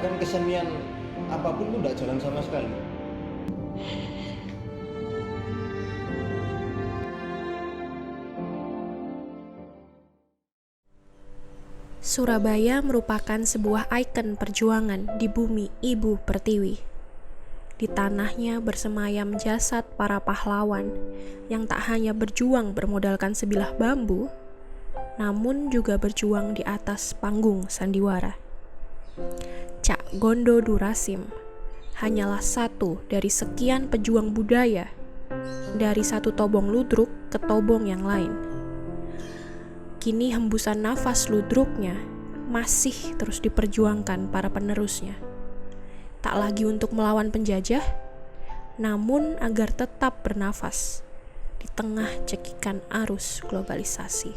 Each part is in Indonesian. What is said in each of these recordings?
bahkan kesenian apapun tuh nggak jalan sama sekali. Surabaya merupakan sebuah ikon perjuangan di bumi Ibu Pertiwi. Di tanahnya bersemayam jasad para pahlawan yang tak hanya berjuang bermodalkan sebilah bambu, namun juga berjuang di atas panggung sandiwara. Cak Gondo Durasim hanyalah satu dari sekian pejuang budaya, dari satu tobong ludruk ke tobong yang lain. Kini hembusan nafas ludruknya masih terus diperjuangkan para penerusnya. Tak lagi untuk melawan penjajah, namun agar tetap bernafas di tengah cekikan arus globalisasi.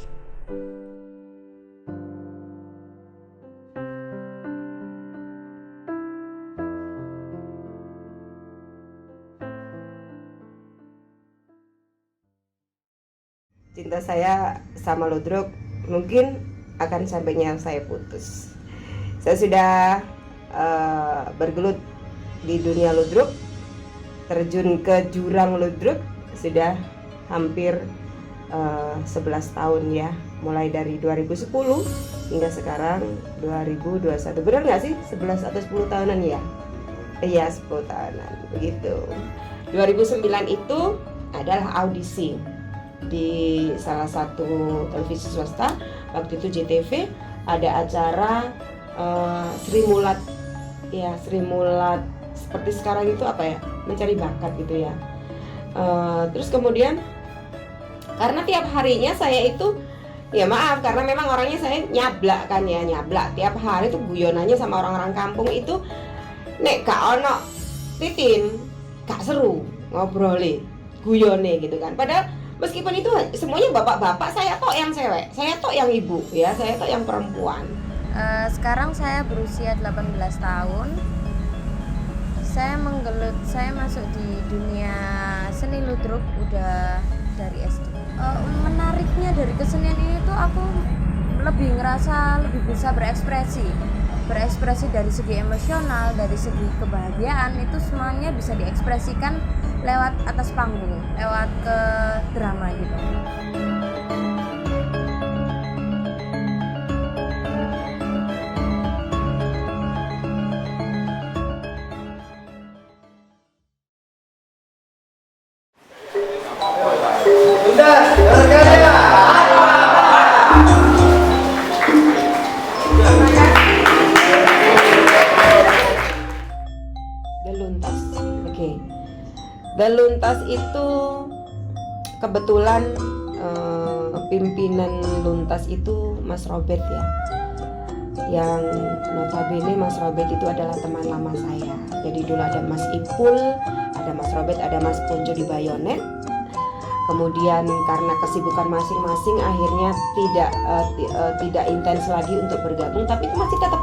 Cinta saya sama ludruk mungkin akan sampainya saya putus. Saya sudah bergelut di dunia ludruk, terjun ke jurang ludruk sudah hampir 11 tahun ya, mulai dari 2010 hingga sekarang 2021. Benar nggak sih 11 atau 10 tahunan ya? Iya 10 tahunan begitu. 2009 itu adalah audisi di salah satu televisi swasta, waktu itu JTV, ada acara Sri Mulat ya, Sri Mulat seperti sekarang itu apa ya, mencari bakat gitu ya. Terus kemudian karena tiap harinya saya itu ya maaf, karena memang orangnya saya nyablak kan ya, nyablak tiap hari tuh guyonannya sama orang-orang kampung itu, nek gak ono titin gak seru ngobrolin guyone gitu kan. Padahal meskipun itu semuanya bapak-bapak, saya tok yang cewek, saya tok yang ibu ya, saya tok yang perempuan. Sekarang saya berusia 18 tahun. Saya masuk di dunia seni ludruk udah dari SD. Menariknya dari kesenian ini tuh aku lebih ngerasa lebih bisa berekspresi dari segi emosional, dari segi kebahagiaan, itu semuanya bisa diekspresikan lewat atas panggung, lewat ke drama gitu. Deluntas, oke. Deluntas itu kebetulan pimpinan Luntas itu Mas Robert ya, yang notabene Mas Robert itu adalah teman lama saya. Jadi dulu ada Mas Ipul, ada Mas Robert, ada Mas Ponco di Bayonet. Kemudian karena kesibukan masing-masing akhirnya tidak intens lagi untuk bergabung, tapi itu masih tetap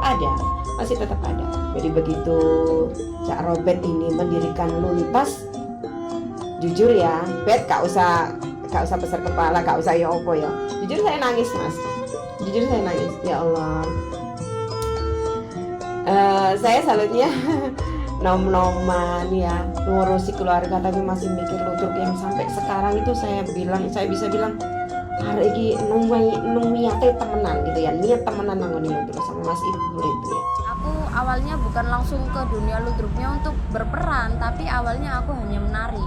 ada. Jadi begitu Cak Robert ini mendirikan Luntas, jujur ya, Bet gak usah besar kepala, gak usah ya opo ya. Jujur saya nangis Mas, ya Allah. Saya salutnya nom-noman ya, ngurusi keluarga tapi masih mikir ludruk, yang sampai sekarang itu saya bisa bilang hari ini niatnya temenan gitu ya, niat temenan nangoni ludruk sama Mas Ibu itu ya. Aku awalnya bukan langsung ke dunia ludruknya untuk berperan, tapi awalnya aku hanya menari.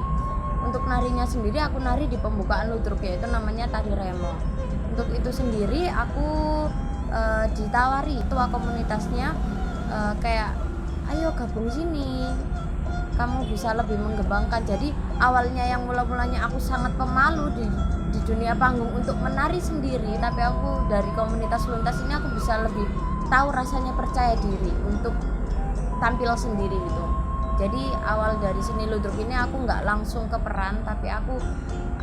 Untuk narinya sendiri aku nari di pembukaan ludruk, yaitu namanya tari remo. Untuk itu sendiri aku ditawari ketua komunitasnya, kayak ayo gabung sini, kamu bisa lebih mengembangkan. Jadi awalnya yang mulanya aku sangat pemalu di dunia panggung untuk menari sendiri, tapi aku dari komunitas Luntas ini aku bisa lebih tahu rasanya percaya diri untuk tampil sendiri gitu. Jadi awal dari seni ludruk ini aku nggak langsung ke peran, tapi aku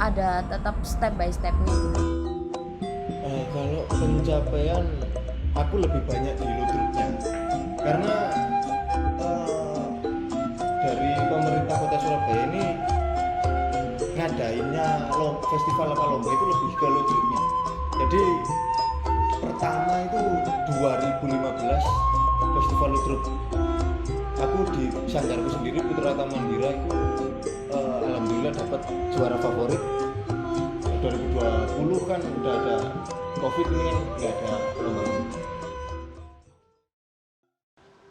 ada tetap step by stepnya. Kalau pencapaian aku lebih banyak di ludruknya, karena dari pemerintah Kota Surabaya ini ngadainnya festival apa lomba itu lebih ke ludruknya. Jadi pertama itu 2015 festival ludruk Sanggarku sendiri Putra Tamandira itu alhamdulillah dapat juara favorit. 2020 kan udah ada COVID, ini kan nggak ada lomba.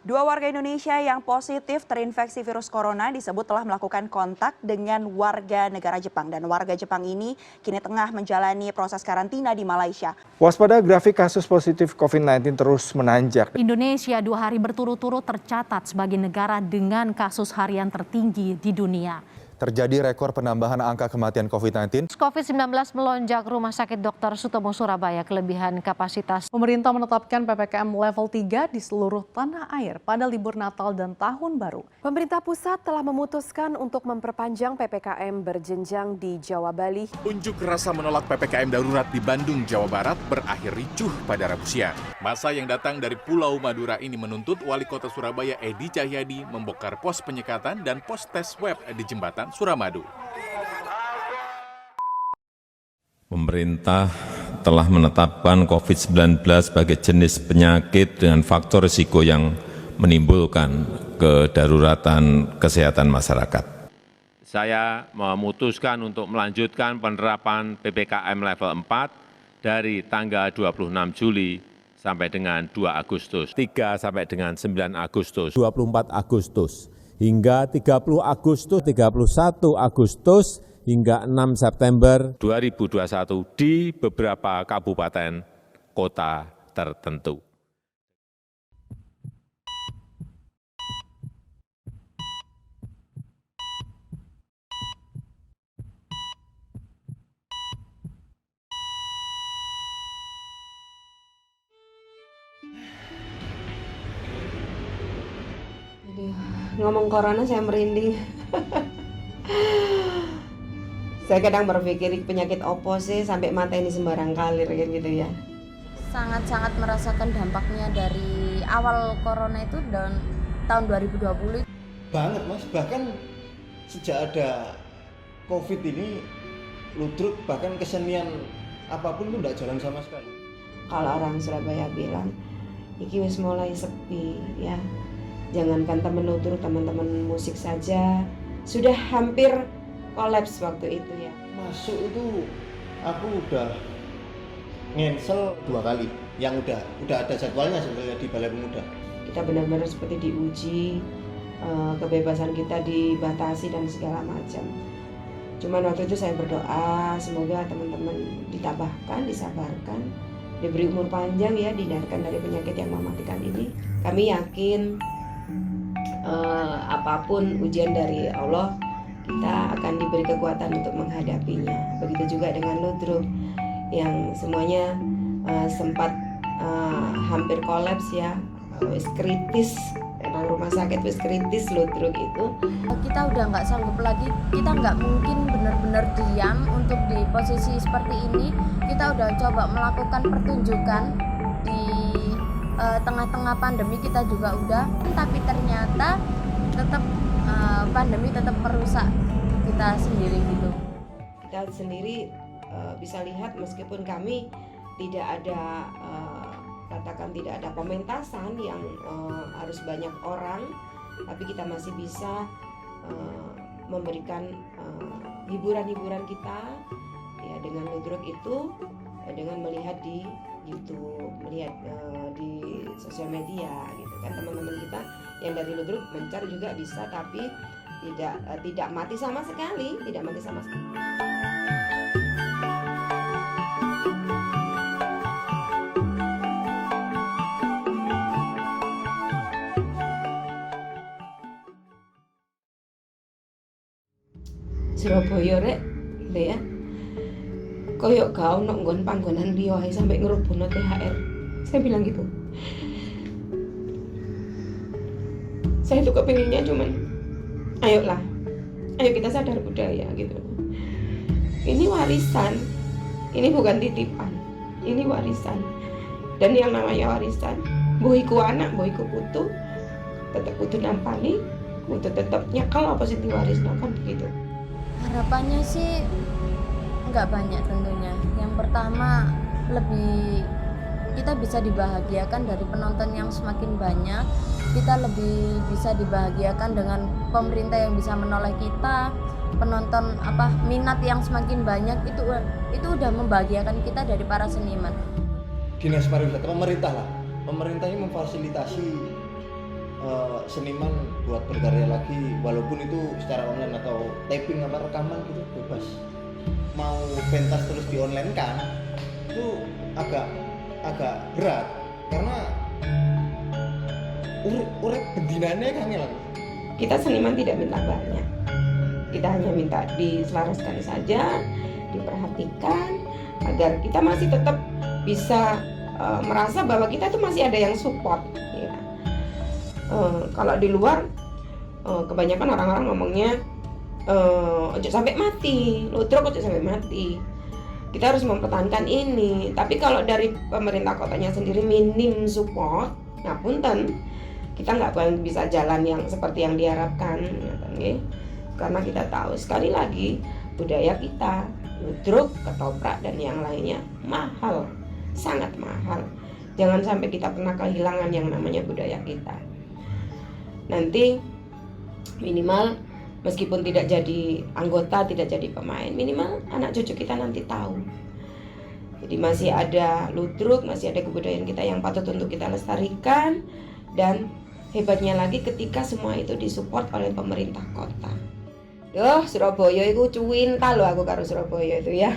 Dua warga Indonesia yang positif terinfeksi virus corona disebut telah melakukan kontak dengan warga negara Jepang. Dan warga Jepang ini kini tengah menjalani proses karantina di Malaysia. Waspada grafik kasus positif COVID-19 terus menanjak. Indonesia 2 hari berturut-turut tercatat sebagai negara dengan kasus harian tertinggi di dunia. Terjadi rekor penambahan angka kematian COVID-19. COVID-19 melonjak. Rumah Sakit Dr. Sutomo Surabaya kelebihan kapasitas. Pemerintah menetapkan PPKM level 3 di seluruh tanah air pada libur Natal dan Tahun Baru. Pemerintah pusat telah memutuskan untuk memperpanjang PPKM berjenjang di Jawa Bali. Unjuk rasa menolak PPKM darurat di Bandung, Jawa Barat berakhir ricuh pada Rabu siang. Massa yang datang dari Pulau Madura ini menuntut Wali Kota Surabaya Edi Cahyadi membongkar pos penyekatan dan pos tes swab di jembatan Suramadu. Pemerintah telah menetapkan COVID-19 sebagai jenis penyakit dengan faktor risiko yang menimbulkan kedaruratan kesehatan masyarakat. Saya memutuskan untuk melanjutkan penerapan PPKM level 4 dari tanggal 26 Juli sampai dengan 2 Agustus. 3 sampai dengan 9 Agustus. 24 Agustus. Hingga 30 Agustus, 31 Agustus, hingga 6 September 2021 di beberapa kabupaten kota tertentu. Ngomong corona saya merinding. Saya kadang berpikir penyakit opo sih sampai mata ini sembarang kalir kan gitu ya. Sangat-sangat merasakan dampaknya dari awal corona itu dan tahun 2020. Banget Mas, bahkan sejak ada COVID ini ludruk bahkan kesenian apapun itu enggak jalan sama sekali. Kalau orang Surabaya bilang iki wis mulai sepi ya. Jangankan teman ludruk, teman-teman musik saja sudah hampir kolaps waktu itu ya. Masuk itu aku udah ngensel 2 kali yang udah ada jadwalnya sebenarnya di Balai Pemuda. Kita benar-benar seperti diuji, kebebasan kita dibatasi dan segala macam. Cuman waktu itu saya berdoa semoga teman-teman ditabahkan, disabarkan, diberi umur panjang ya, dihindarkan dari penyakit yang mematikan ini. Kami yakin apapun ujian dari Allah, kita akan diberi kekuatan untuk menghadapinya. Begitu juga dengan ludruk yang semuanya sempat hampir kolaps ya, wis kritis, memang rumah sakit wis kritis ludruk itu. Kita udah nggak sanggup lagi, kita nggak mungkin benar-benar diam untuk di posisi seperti ini. Kita udah coba melakukan pertunjukan di tengah-tengah pandemi, kita juga udah, tapi ternyata tetap pandemi tetap merusak kita sendiri gitu. Kita sendiri bisa lihat meskipun kami tidak ada katakan tidak ada pementasan yang harus banyak orang, tapi kita masih bisa memberikan hiburan-hiburan kita ya dengan ludruk itu, dengan melihat di YouTube, melihat di sosial media gitu kan. Teman-teman kita yang dari ludruk mencari juga bisa, tapi tidak mati sama sekali, tidak mati sama sekali. Surabaya rek, gitu ya. Koyok kau nonggon panggonan liya sampai ngerubuhno THR. Saya bilang gitu. Saya tuh kepinginnya cuman ayolah, ayo kita sadar budaya gitu. Ini warisan, ini bukan titipan, ini warisan. Dan yang namanya warisan, bohiku anak, bohiku putu, tetap kudu nampani, kudu tetap nyekal apa sih diwarisno kan begitu. Harapannya sih nggak banyak tentunya. Yang pertama, lebih kita bisa dibahagiakan dari penonton yang semakin banyak, kita lebih bisa dibahagiakan dengan pemerintah yang bisa menoleh kita, penonton minat yang semakin banyak, itu udah membahagiakan kita dari para seniman. Dinas pariwisata, pemerintah ini memfasilitasi seniman buat berkarya lagi, walaupun itu secara online atau taping rekaman gitu bebas. Mau pentas terus di online kan itu agak berat karena urip bendinane kangen. Kita seniman tidak minta banyak, kita hanya minta diselaraskan saja, diperhatikan agar kita masih tetap bisa merasa bahwa kita tuh masih ada yang support ya. Kalau di luar kebanyakan orang-orang ngomongnya ojo sampai mati, ludruk ojo sampai mati, kita harus mempertahankan ini. Tapi kalau dari pemerintah kotanya sendiri minim support, ngapunten, kita nggak bisa jalan yang seperti yang diharapkan, karena kita tahu sekali lagi budaya kita, ludruk, ketoprak dan yang lainnya mahal, sangat mahal. Jangan sampai kita pernah kehilangan yang namanya budaya kita. Nanti minimal meskipun tidak jadi anggota, tidak jadi pemain, minimal anak cucu kita nanti tahu. Jadi masih ada ludruk, masih ada kebudayaan kita yang patut untuk kita lestarikan. Dan hebatnya lagi ketika semua itu disupport oleh pemerintah kota. Surabaya itu cuwinta loh aku karo Surabaya itu ya.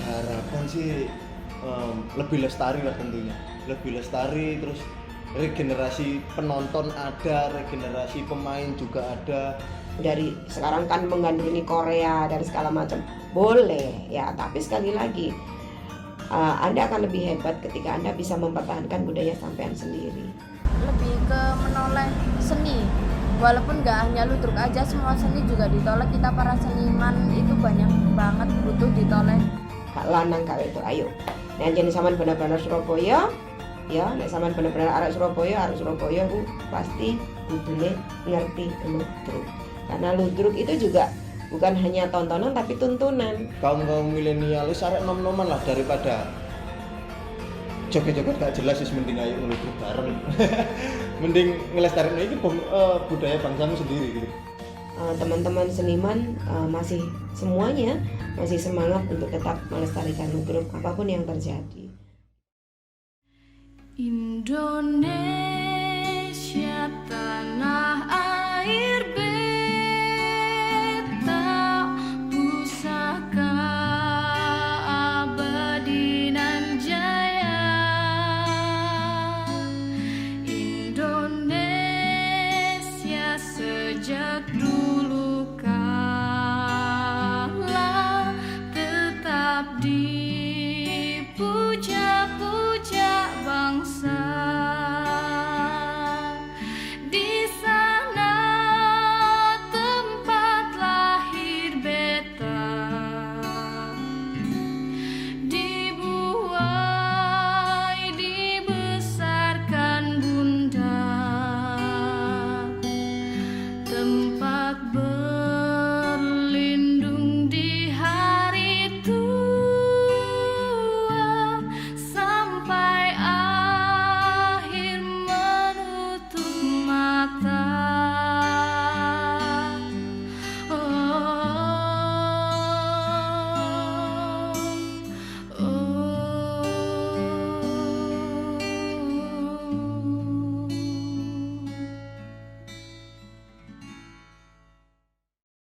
Harapan sih lebih lestari lah tentunya, lebih lestari, terus regenerasi penonton ada, regenerasi pemain juga ada. Dari sekarang kan menggandrungi Korea dan segala macam boleh ya, tapi sekali lagi Anda akan lebih hebat ketika Anda bisa mempertahankan budaya sampean sendiri. Lebih ke menoleh seni, walaupun nggak hanya ludruk aja, semua seni juga ditoleh. Kita para seniman itu banyak banget butuh ditoleh. Kak lanang kak itu ayo. Nah jenis sampean benar-benar Surabaya ya, nek sampean benar-benar arek Surabaya aku pasti kudune ngerti ludruk. Karena ludruk itu juga bukan hanya tontonan tapi tuntunan. Kaum milenialis arek nom-noman lah, daripada joget-joget gak jelas, mending ayo ludruk bareng. Mending ngelestarikan ini budaya bangsamu sendiri gitu. Teman-teman seniman masih semuanya masih semangat untuk tetap melestarikan ludruk apapun yang terjadi. Indonesia tanah air beta, pusaka abadi nan jaya. Indonesia sejak dulu